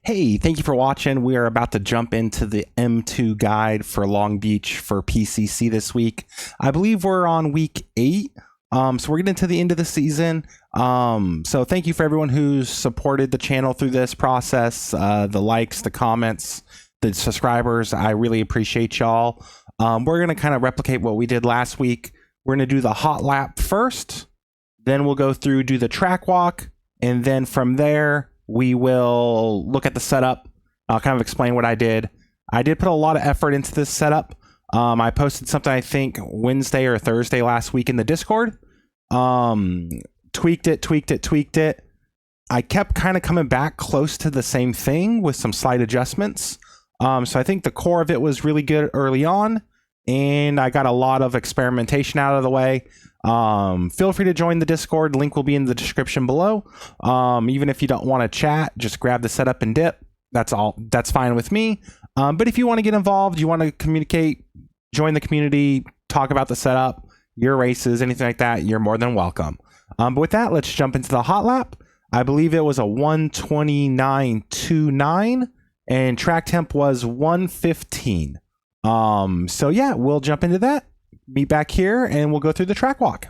Hey, thank you for watching. We are about to jump into the M2 guide for Long Beach for PCC this week. I believe we're on week 8. So we're getting to the end of the season. So thank you for everyone who's supported the channel through this process. The likes, the comments, the subscribers. I really appreciate y'all. We're going to kind of replicate what we did last week. We're going to do the hot lap first. Then we'll go through, do the track walk. And then from there, we will look at the setup. I'll kind of explain what I did. I did put a lot of effort into this setup. I posted something, I think, Wednesday or Thursday last week in the Discord. Tweaked it. I kept kind of coming back close to the same thing with some slight adjustments. So I think the core of it was really good early on. And I got a lot of experimentation out of the way. Feel free to join the Discord. Link will be in the description below. Even if you don't want to chat, just grab the setup and dip. That's all. That's fine with me. But if you want to get involved, you want to communicate, join the community, talk about the setup, your races, anything like that, you're more than welcome. But with that, let's jump into the hot lap. I believe it was a 1:29.29 and track temp was 1:15. So yeah, we'll jump into that. Meet back here and we'll go through the track walk.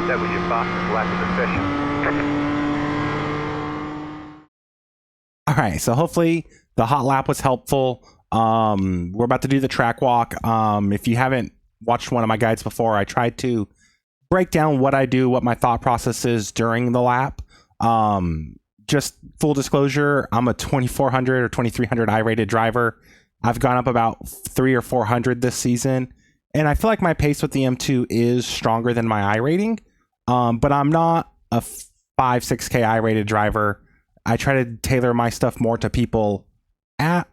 That was your fastest lap of the session. All right, so hopefully the hot lap was helpful. We're about to do the track walk. If you haven't watched one of my guides before, I tried to break down what I do, what my thought process is during the lap. Just full disclosure, I'm a 2400 or 2300 I-rated driver. I've gone up about 300 or 400 this season, and I feel like my pace with the M2 is stronger than my I rating. But I'm not a 5-6K I-rated driver. I try to tailor my stuff more to people at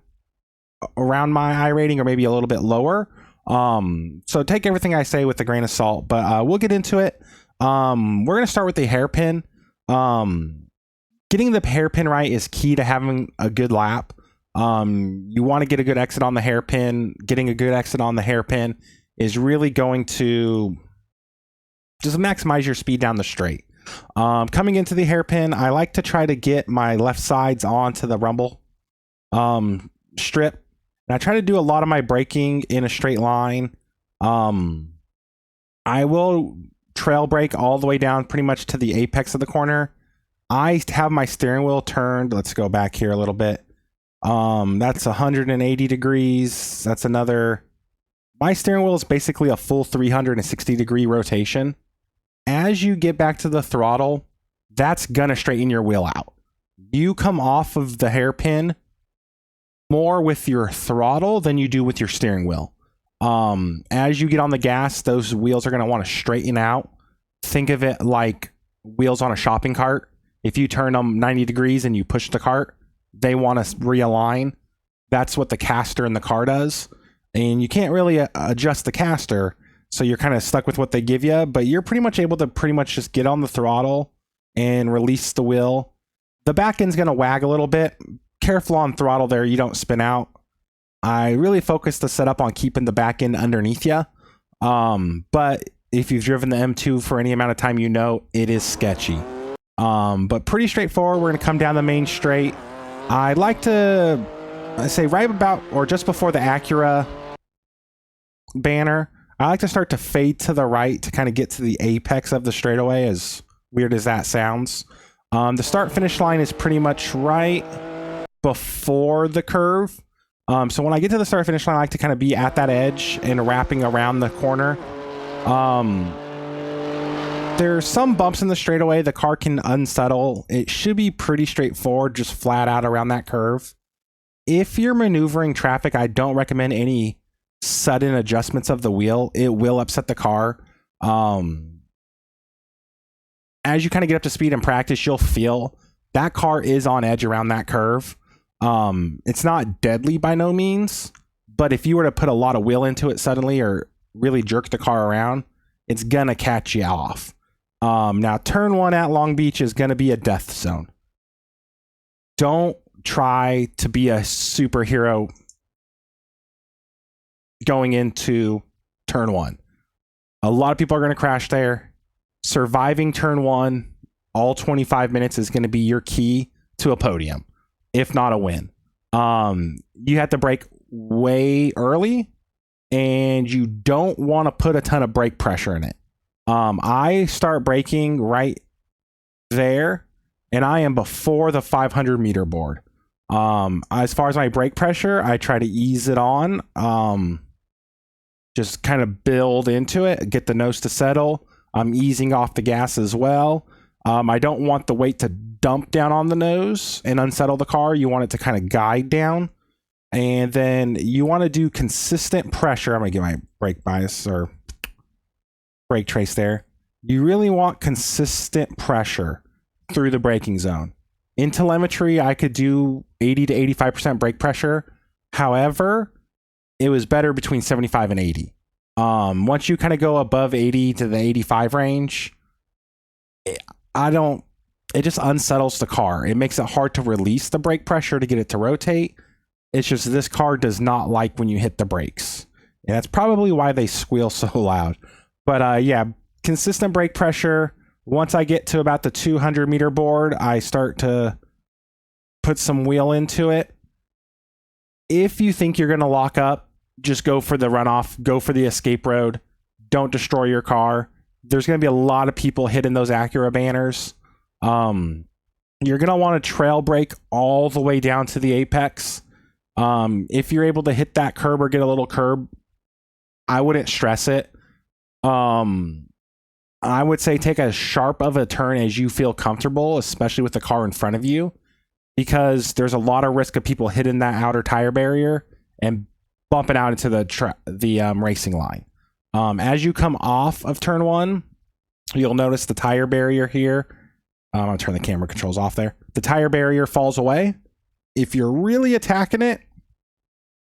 around my I rating or maybe a little bit lower. So take everything I say with a grain of salt, but we'll get into it. We're going to start with the hairpin. Getting the hairpin right is key to having a good lap. You want to get a good exit on the hairpin. Getting a good exit on the hairpin is really going to just maximize your speed down the straight. Coming into the hairpin, I like to try to get my left sides onto the rumble strip. And I try to do a lot of my braking in a straight line. I will trail brake all the way down pretty much to the apex of the corner. I have my steering wheel turned. Let's go back here a little bit. That's 180 degrees. That's another. My steering wheel is basically a full 360 degree rotation. As you get back to the throttle, that's gonna straighten your wheel out. You come off of the hairpin more with your throttle than you do with your steering wheel. As you get on the gas, those wheels are going to want to straighten out. Think of it like wheels on a shopping cart. if you turn them 90 degrees and you push the cart, they want to realign. That's what the caster in the car does. And you can't really adjust the caster, so you're kind of stuck with what they give you, but you're pretty much able to pretty much just get on the throttle and release the wheel. The back end's going to wag a little bit. Careful on throttle there, you don't spin out. I really focus the setup on keeping the back end underneath you. But if you've driven the M2 for any amount of time, you know it is sketchy. But pretty straightforward. We're going to come down the main straight. I like to say right about or just before the Acura banner, I like to start to fade to the right to kind of get to the apex of the straightaway, as weird as that sounds. The start finish line is pretty much right before the curve. So when I get to the start finish line, I like to kind of be at that edge and wrapping around the corner. There's some bumps in the straightaway. The car can unsettle. It should be pretty straightforward, just flat out around that curve. If you're maneuvering traffic, I don't recommend any sudden adjustments of the wheel. It will upset the car. As you kind of get up to speed in practice, you'll feel that car is on edge around that curve. It's not deadly by no means, but if you were to put a lot of wheel into it suddenly or really jerk the car around, it's gonna catch you off. Now turn 1 at Long Beach is gonna be a death zone. Don't try to be a superhero going into turn 1. A lot of people are gonna crash there. Surviving turn 1 all 25 minutes is gonna be your key to a podium, if not a win. You have to brake way early, and you don't want to put a ton of brake pressure in it. I start braking right there, and I am before the 500 meter board. As far as my brake pressure, I try to ease it on, just kind of build into it, get the nose to settle. I'm easing off the gas as well. I don't want the weight to dump down on the nose and unsettle the car. You want it to kind of guide down. And then you want to do consistent pressure. I'm going to get my brake bias or brake trace there. You really want consistent pressure through the braking zone. In telemetry, I could do 80 to 85% brake pressure. However, it was better between 75 and 80. Once you kind of go above 80 to the 85 range, it just unsettles the car. It makes it hard to release the brake pressure to get it to rotate. It's just this car does not like when you hit the brakes. And that's probably why they squeal so loud. But yeah, consistent brake pressure. Once I get to about the 200 meter board, I start to put some wheel into it. If you think you're going to lock up, just go for the runoff, go for the escape road. Don't destroy your car. There's going to be a lot of people hitting those Acura banners. You're going to want to trail brake all the way down to the apex. If you're able to hit that curb or get a little curb, I wouldn't stress it. I would say take as sharp of a turn as you feel comfortable, especially with the car in front of you, because there's a lot of risk of people hitting that outer tire barrier and bumping out into the racing line. As you come off of turn 1, you'll notice the tire barrier here. I'm going to turn the camera controls off there. The tire barrier falls away. If you're really attacking it,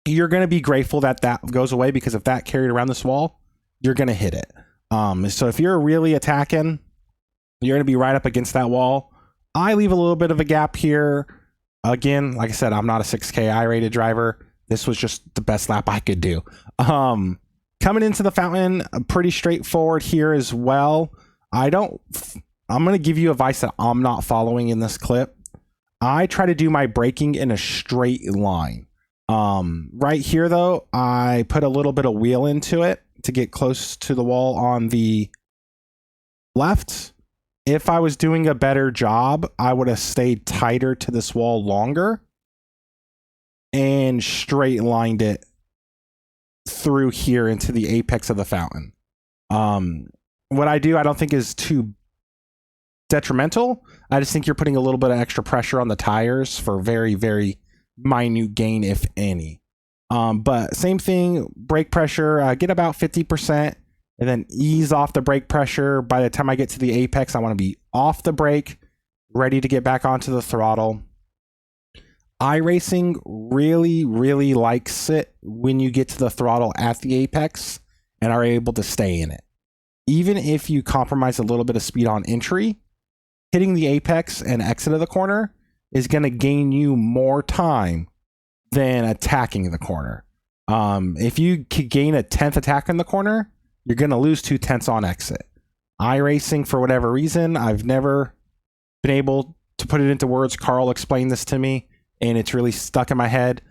you're going to be grateful that that goes away, because if that carried around this wall, you're going to hit it. So if you're really attacking, you're going to be right up against that wall. I leave a little bit of a gap here. Again, like I said, I'm not a 6K I-rated driver. This was just the best lap I could do. Coming into the fountain, pretty straightforward here as well. I'm going to give you advice that I'm not following in this clip. I try to do my braking in a straight line. Right here, though, I put a little bit of wheel into it to get close to the wall on the left. If I was doing a better job, I would have stayed tighter to this wall longer and straight lined it through here into the apex of the fountain. What I do, I don't think is too detrimental. I just think you're putting a little bit of extra pressure on the tires for very, very minute gain, if any. But same thing, brake pressure, get about 50% and then ease off the brake pressure. By the time I get to the apex, I want to be off the brake, ready to get back onto the throttle. iRacing really, really likes it when you get to the throttle at the apex and are able to stay in it. Even if you compromise a little bit of speed on entry, hitting the apex and exit of the corner is going to gain you more time than attacking the corner. If you could gain a 10th attack in the corner, you're going to lose 2/10 on exit. iRacing, for whatever reason, I've never been able to put it into words. Carl explained this to me, and it's really stuck in my head.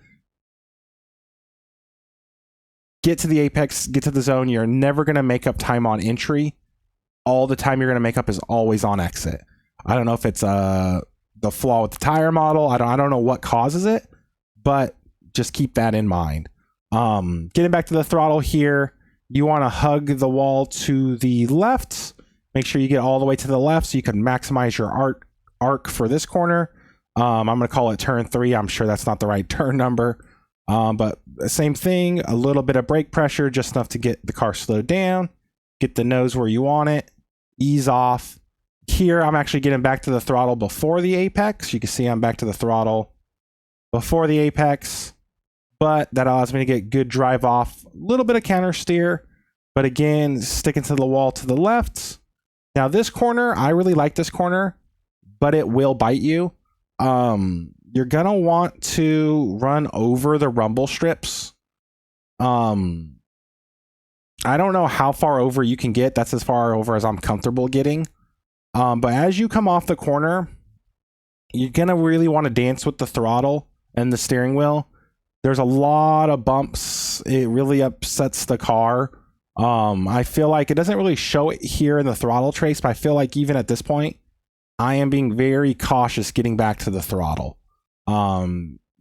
Get to the apex, get to the zone. You're never going to make up time on entry. All the time you're going to make up is always on exit. I don't know if it's the flaw with the tire model. I don't know what causes it, but just keep that in mind. Getting back to the throttle here, you want to hug the wall to the left. Make sure you get all the way to the left so you can maximize your arc for this corner. I'm going to call it turn 3. I'm sure that's not the right turn number. But same thing, a little bit of brake pressure, just enough to get the car slowed down, get the nose where you want it, ease off. Here, I'm actually getting back to the throttle before the apex. You can see I'm back to the throttle before the apex, but that allows me to get good drive off, a little bit of counter steer, but again, sticking to the wall to the left. Now this corner, I really like this corner, but it will bite you. You're gonna want to run over the rumble strips. I don't know how far over you can get. That's as far over as I'm comfortable getting. But as you come off the corner, you're gonna really want to dance with the throttle and the steering wheel. There's a lot of bumps. It really upsets the car. I feel like it doesn't really show it here in the throttle trace, but I feel like even at this point, I am being very cautious getting back to the throttle.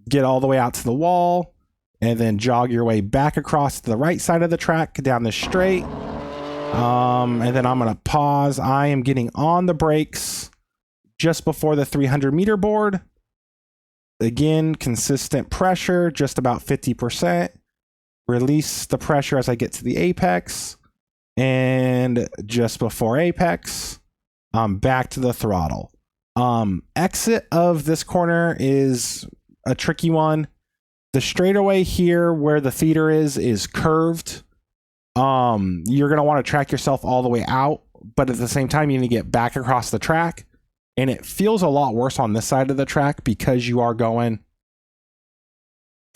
Get all the way out to the wall and then jog your way back across to the right side of the track down the straight. And then I'm going to pause. I am getting on the brakes just before the 300 meter board. Again, consistent pressure, just about 50%. Release the pressure as I get to the apex. And just before apex, I'm back to the throttle. Exit of this corner is a tricky one. The straightaway here where the theater is curved. You're going to want to track yourself all the way out, but at the same time, you need to get back across the track. And it feels a lot worse on this side of the track because you are going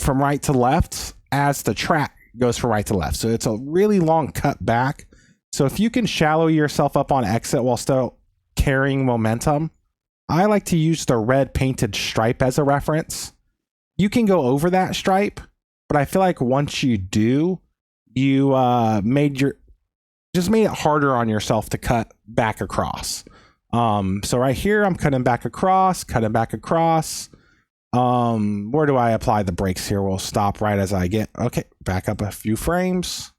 from right to left as the track goes from right to left. So it's a really long cut back. So if you can shallow yourself up on exit while still carrying momentum, I like to use the red painted stripe as a reference. You can go over that stripe, but I feel like once you do, you made it harder on yourself to cut back across. So right here, I'm cutting back across. Where do I apply the brakes here? We'll stop right as I get, okay, back up a few frames.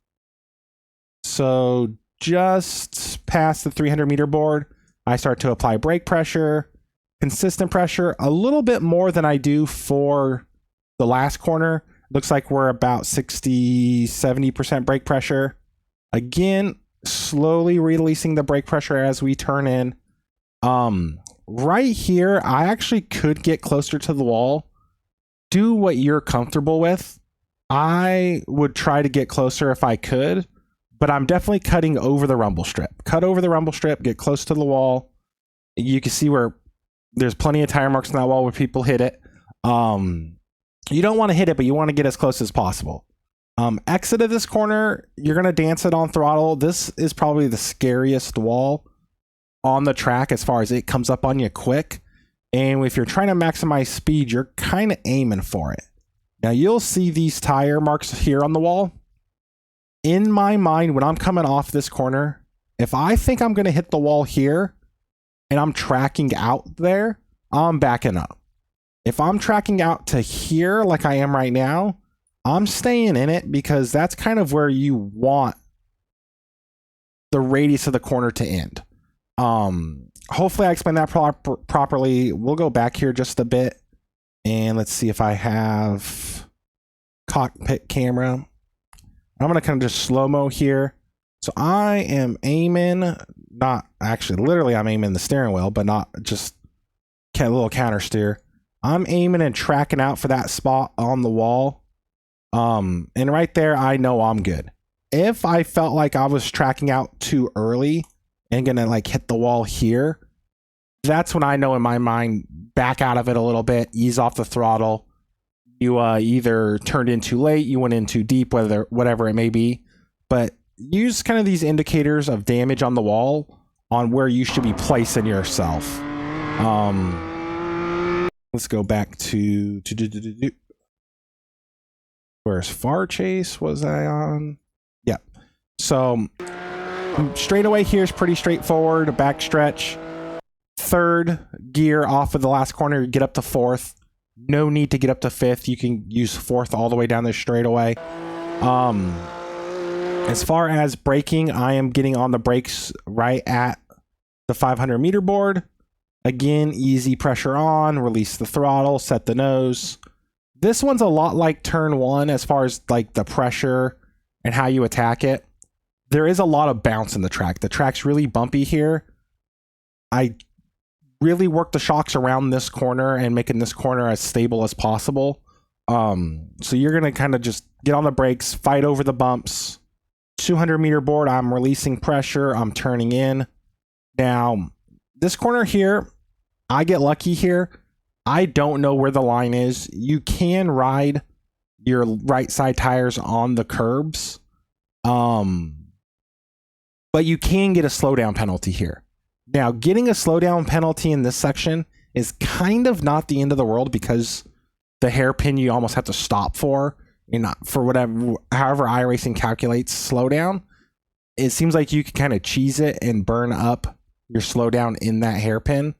So just past the 300 meter board, I start to apply brake pressure, consistent pressure, a little bit more than I do for the last corner. Looks like we're about 60-70% brake pressure. Again, slowly releasing the brake pressure as we turn in. Right here, I actually could get closer to the wall. Do what you're comfortable with. I would try to get closer if I could, but I'm definitely cutting over the rumble strip. Cut over the rumble strip, get close to the wall. You can see where there's plenty of tire marks on that wall where people hit it. You don't want to hit it, but you want to get as close as possible. Exit of this corner, you're going to dance it on throttle. This is probably the scariest wall on the track as far as it comes up on you quick. And if you're trying to maximize speed, you're kind of aiming for it. Now you'll see these tire marks here on the wall. In my mind, when I'm coming off this corner, if I think I'm going to hit the wall here and I'm tracking out there, I'm backing up. If I'm tracking out to here like I am right now, I'm staying in it because that's kind of where you want the radius of the corner to end. Hopefully I explained that properly. We'll go back here just a bit and let's see if I have cockpit camera. I'm going to kind of just slow-mo here. So I am aiming, not actually, literally I'm aiming the steering wheel, but not just a little counter steer. I'm aiming and tracking out for that spot on the wall. And right there, I know I'm good. If I felt like I was tracking out too early and gonna like hit the wall here, that's when I know in my mind, back out of it a little bit, ease off the throttle. You either turned in too late, you went in too deep, whatever it may be. But use kind of these indicators of damage on the wall on where you should be placing yourself. Let's go back to where's far chase was I on? Yeah. So straightaway here is pretty straightforward. Back stretch, third gear off of the last corner, get up to fourth. No need to get up to fifth. You can use fourth all the way down this straightaway. As far as braking, I am getting on the brakes right at the 500 meter board. Again, easy pressure on, release the throttle, set the nose. This one's a lot like turn one as far as like the pressure and how you attack it. There is a lot of bounce in the track. The track's really bumpy here. I really work the shocks around this corner and making this corner as stable as possible. So you're going to kind of just get on the brakes, fight over the bumps. 200 meter board, I'm releasing pressure, I'm turning in. Now, this corner here, I get lucky here. I don't know where the line is. You can ride your right side tires on the curbs. But you can get a slowdown penalty here. Now, getting a slowdown penalty in this section is kind of not the end of the world because the hairpin you almost have to stop for. And not for whatever, however iRacing calculates slowdown, it seems like you can kind of cheese it and burn up your slowdown in that hairpin.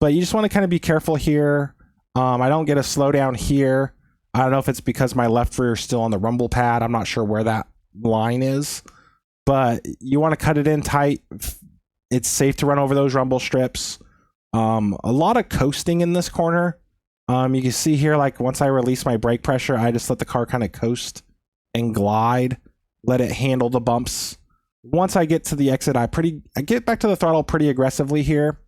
But you just want to kind of be careful here. I don't get a slowdown here. I don't know if it's because my left rear is still on the rumble pad. I'm not sure where that line is. But you want to cut it in tight. It's safe to run over those rumble strips. A lot of coasting in this corner. You can see here, like once I release my brake pressure, I just let the car kind of coast and glide, let it handle the bumps. Once I get to the exit, I get back to the throttle pretty aggressively here.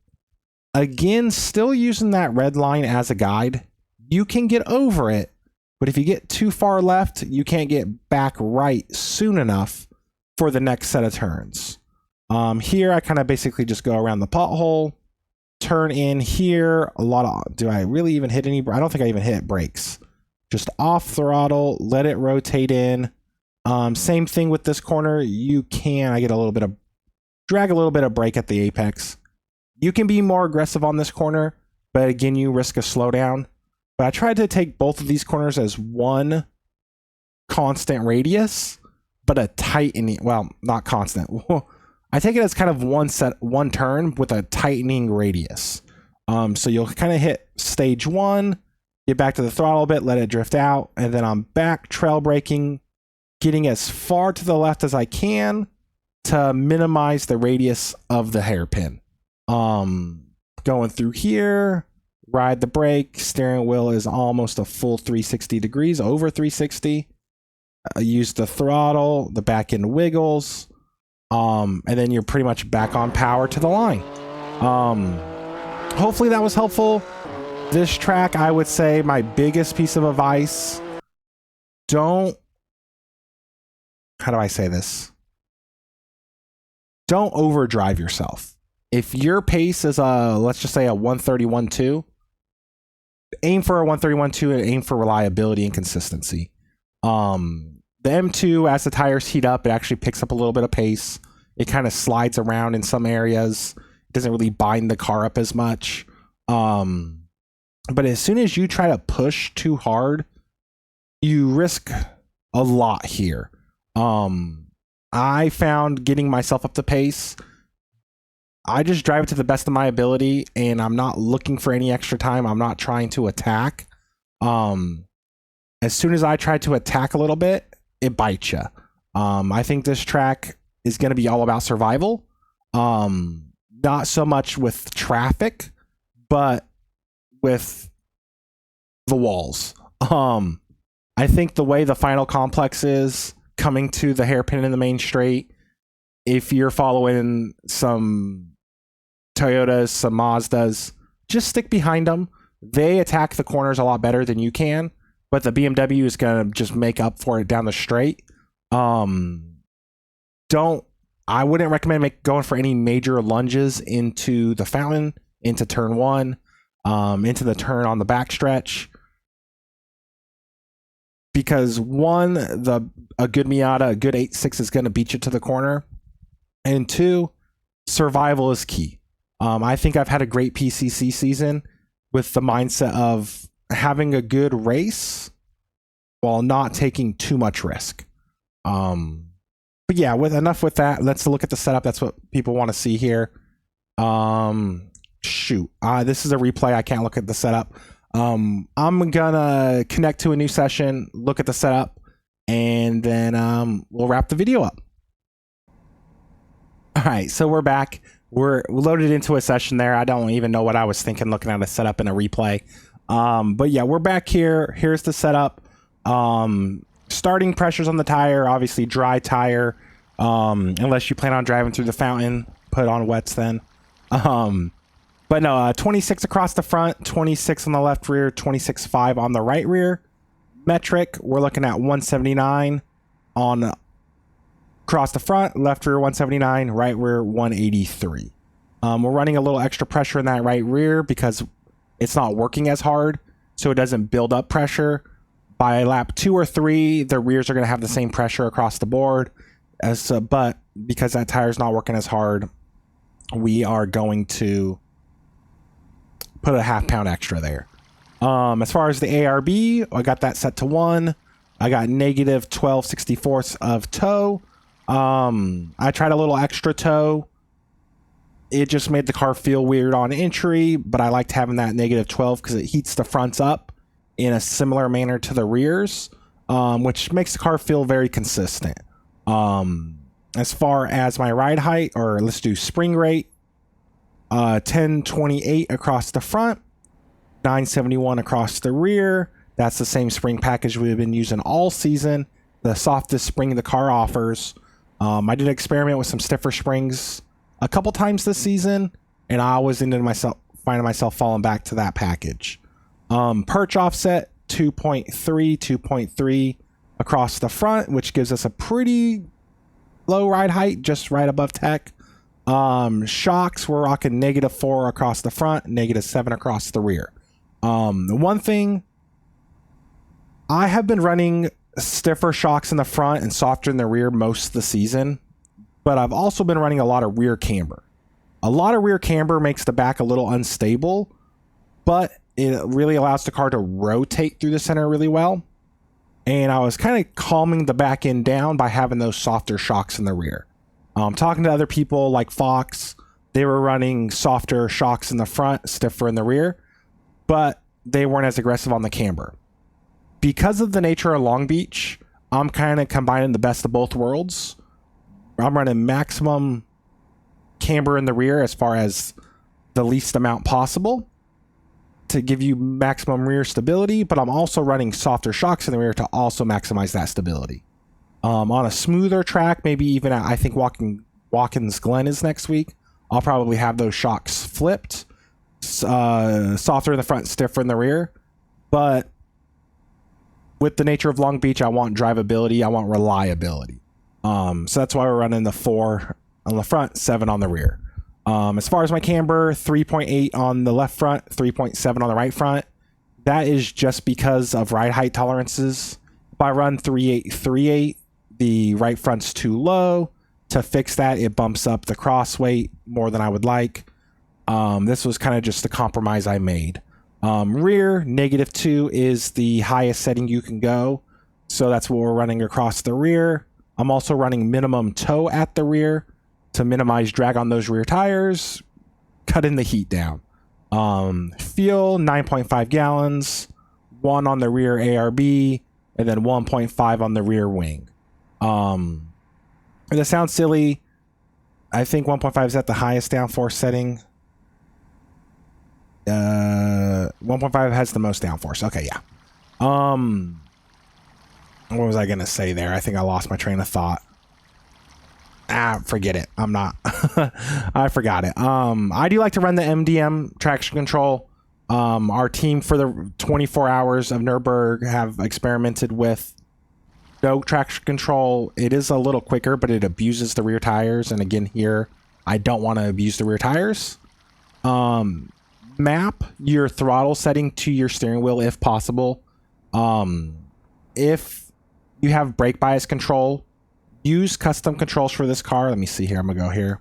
Again, still using that red line as a guide. You can get over it, but if you get too far left, you can't get back right soon enough for the next set of turns. Here, I kind of basically just go around the pothole. Turn in here, do I really even hit any? I don't think I even hit brakes. Just off throttle, let it rotate in. Same thing with this corner. I get a little bit of, drag a little bit of brake at the apex. You can be more aggressive on this corner, but again, you risk a slowdown. But I tried to take both of these corners as one constant radius, but a tightening, well, not constant. I take it as kind of one turn with a tightening radius. So you'll kind of hit stage one, get back to the throttle a bit, let it drift out, and then I'm back trail braking, getting as far to the left as I can to minimize the radius of the hairpin. Going through here, ride the brake, steering wheel is almost a full 360 degrees, over 360. Use the throttle, the back end wiggles. And then you're pretty much back on power to the line. Hopefully that was helpful. This track, I would say my biggest piece of advice, how do I say this? Don't overdrive yourself. If your pace is let's just say a 131.2, aim for a 131.2 and aim for reliability and consistency. The M2, as the tires heat up, it actually picks up a little bit of pace. It kind of slides around in some areas. It doesn't really bind the car up as much. But as soon as you try to push too hard, you risk a lot here. I found getting myself up to pace, I just drive it to the best of my ability, and I'm not looking for any extra time. I'm not trying to attack. As soon as I try to attack a little bit, it bites you. I think this track is going to be all about survival. Not so much with traffic, but with the walls. I think the way the final complex is coming to the hairpin in the main straight, if you're following some Toyotas, some Mazdas, just stick behind them. They attack the corners a lot better than you can, but the BMW is going to just make up for it down the straight. I wouldn't recommend going for any major lunges into the fountain, into turn 1, into the turn on the backstretch. Because one, a good Miata, a good 8.6 is going to beat you to the corner. And 2, survival is key. I think I've had a great PCC season with the mindset of having a good race while not taking too much risk. But yeah, enough with that. Let's look at the setup. That's what people want to see here. Shoot. This is a replay. I can't look at the setup. I'm gonna connect to a new session, look at the setup, and then we'll wrap the video up. All right, so we're back. We're loaded into a session there. I don't even know what I was thinking looking at a setup in a replay. But yeah, we're back here. Here's the setup. Starting pressures on the tire, obviously dry tire. Unless you plan on driving through the fountain, put on wets then. But no, 26 across the front, 26 on the left rear, 26.5 on the right rear. Metric, we're looking at 179 on across the front, left rear 179, right rear 183. We're running a little extra pressure in that right rear because it's not working as hard, so it doesn't build up pressure. By lap 2 or 3, the rears are going to have the same pressure across the board. But because that tire's not working as hard, we are going to put a ½ pound extra there. As far as the ARB, I got that set to 1. I got negative 12/64 of toe. I tried a little extra toe. It just made the car feel weird on entry, but I liked having that negative 12 because it heats the fronts up in a similar manner to the rears, which makes the car feel very consistent. As far as my ride height, or let's do spring rate, 1028 across the front, 971 across the rear. That's the same spring package we've been using all season, the softest spring the car offers. I did experiment with some stiffer springs a couple times this season, and I always ended finding myself falling back to that package. Perch offset 2.3 across the front, which gives us a pretty low ride height, just right above tech. Shocks, we're rocking -4 across the front, -7 across the rear. The one thing, I have been running stiffer shocks in the front and softer in the rear most of the season, but I've also been running a lot of rear camber. A lot of rear camber makes the back a little unstable, but it really allows the car to rotate through the center really well. And I was kind of calming the back end down by having those softer shocks in the rear. Talking to other people like Fox, they were running softer shocks in the front, stiffer in the rear, but they weren't as aggressive on the camber. Because of the nature of Long Beach, I'm kind of combining the best of both worlds. I'm running maximum camber in the rear as far as the least amount possible to give you maximum rear stability, but I'm also running softer shocks in the rear to also maximize that stability. On a smoother track, maybe even at, I think Watkins Glen is next week, I'll probably have those shocks flipped, softer in the front, stiffer in the rear. But with the nature of Long Beach, I want drivability, I want reliability. So that's why we're running the 4 on the front, 7 on the rear. As far as my camber, 3.8 on the left front, 3.7 on the right front. That is just because of ride height tolerances. If I run 3.8, the right front's too low. To fix that, it bumps up the cross weight more than I would like. This was kind of just the compromise I made. Rear, -2 is the highest setting you can go. So that's what we're running across the rear. I'm also running minimum toe at the rear to minimize drag on those rear tires, cutting the heat down. Fuel, 9.5 gallons, 1 on the rear ARB, and then 1.5 on the rear wing. And it sounds silly. I think 1.5 is at the highest downforce setting. 1.5 has the most downforce. Okay, yeah. What was I going to say there? I think I lost my train of thought. Forget it. I'm not. I forgot it. I do like to run the MDM traction control. Our team for the 24 hours of Nürburgring have experimented with no traction control. It is a little quicker, but it abuses the rear tires. And again, here, I don't want to abuse the rear tires. Map your throttle setting to your steering wheel if possible. If you have brake bias control, use custom controls for this car. Let me see here. I'm gonna go here.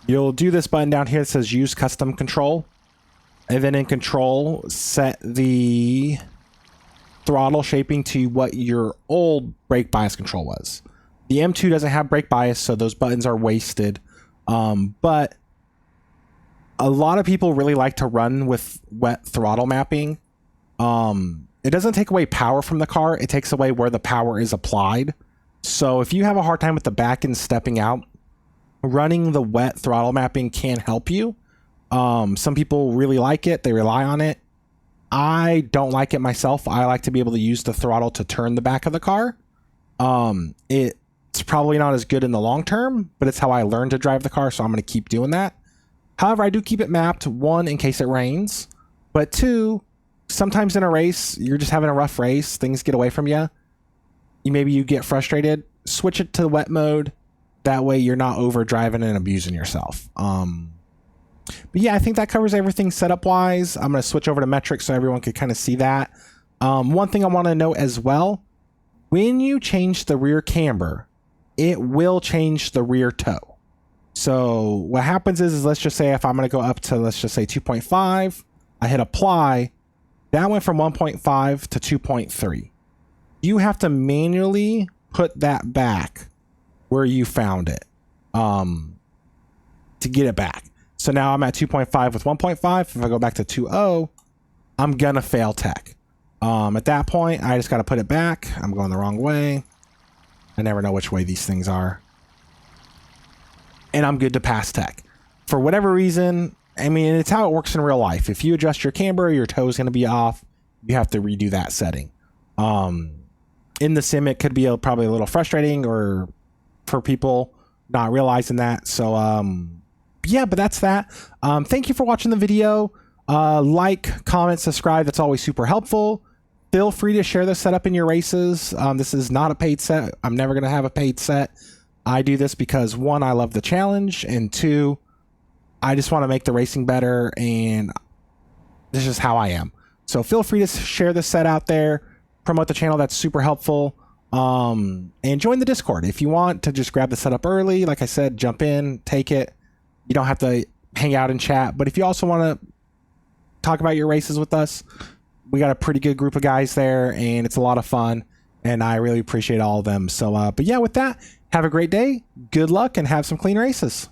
You'll do this button down here that says use custom control, and then in control set the throttle shaping to what your old brake bias control was. The M2 doesn't have brake bias, so those buttons are wasted. But a lot of people really like to run with wet throttle mapping. It doesn't take away power from the car. It takes away where the power is applied. So if you have a hard time with the back end stepping out, running the wet throttle mapping can help you. Some people really like it. They rely on it. I don't like it myself. I like to be able to use the throttle to turn the back of the car. It's probably not as good in the long term, but it's how I learned to drive the car, so I'm going to keep doing that. However, I do keep it mapped, one, in case it rains, but two, sometimes in a race, you're just having a rough race, things get away from you. Maybe you get frustrated, switch it to wet mode. That way you're not overdriving and abusing yourself. But yeah, I think that covers everything setup wise. I'm going to switch over to metrics so everyone can kind of see that. One thing I want to note as well, when you change the rear camber, it will change the rear toe. So what happens is let's just say if I'm going to go up to, let's just say 2.5, I hit apply, that went from 1.5 to 2.3. You have to manually put that back where you found it to get it back. So now I'm at 2.5 with 1.5. If I go back to 2.0, I'm going to fail tech. At that point, I just got to put it back. I'm going the wrong way. I never know which way these things are. And I'm good to pass tech. For whatever reason, I mean, it's how it works in real life. If you adjust your camber, your toe is going to be off. You have to redo that setting. In the sim, it could be probably a little frustrating or for people not realizing that. So, yeah, but that's that. Thank you for watching the video. Like, comment, subscribe. That's always super helpful. Feel free to share this setup in your races. This is not a paid set. I'm never going to have a paid set. I do this because, one, I love the challenge, and two, I just want to make the racing better, and this is how I am. So feel free to share this set out there, promote the channel. That's super helpful. And join the Discord. If you want to just grab the setup early, like I said, jump in, take it. You don't have to hang out and chat. But if you also want to talk about your races with us, we got a pretty good group of guys there, and it's a lot of fun, and I really appreciate all of them. So, but yeah, with that, have a great day, good luck, and have some clean races.